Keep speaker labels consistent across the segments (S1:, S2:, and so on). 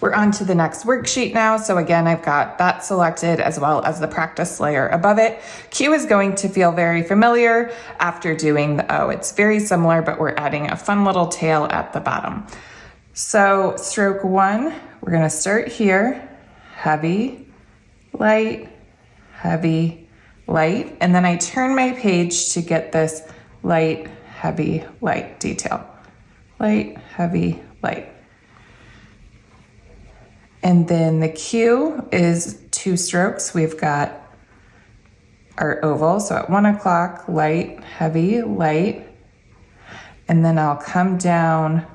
S1: We're on to the next worksheet now. So again, I've got that selected as well as the practice layer above it. Q is going to feel very familiar after doing the O. It's very similar, but we're adding a fun little tail at the bottom. So stroke 1, we're gonna start here, heavy, light, heavy, light, and then I turn my page to get this light, heavy, light detail. Light, heavy, light. And then the Q is 2 strokes. We've got our oval. So at 1 o'clock, light, heavy, light. And then I'll come down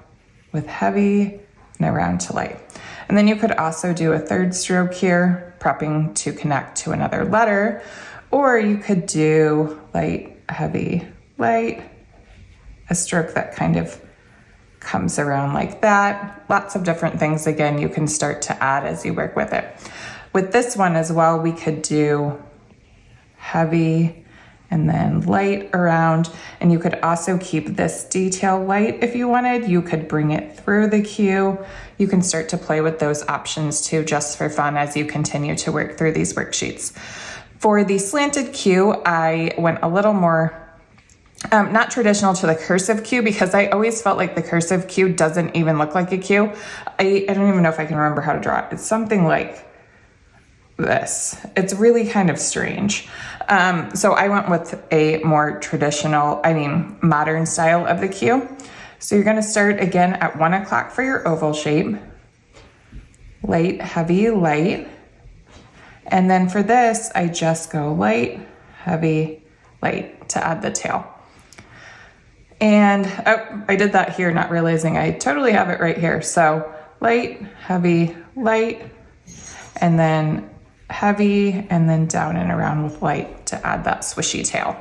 S1: with heavy and around to light. And then you could also do a 3rd stroke here, prepping to connect to another letter. Or you could do light, heavy, light, a stroke that kind of comes around like that. Lots of different things, again, you can start to add as you work with it. With this one as well, we could do heavy and then light around, and you could also keep this detail light if you wanted. You could bring it through the Q. You can start to play with those options too, just for fun as you continue to work through these worksheets. For the slanted Q, I went a little more not traditional to the cursive Q, because I always felt like the cursive Q doesn't even look like a Q. I don't even know if I can remember how to draw it. It's something like this. It's really kind of strange. So I went with a more traditional, modern style of the Q. So you're gonna start again at 1 o'clock for your oval shape. Light, heavy, light. And then for this, I just go light, heavy, light to add the tail. And I did that here, not realizing I totally have it right here. So light, heavy, light, and then heavy, and then down and around with light to add that swishy tail.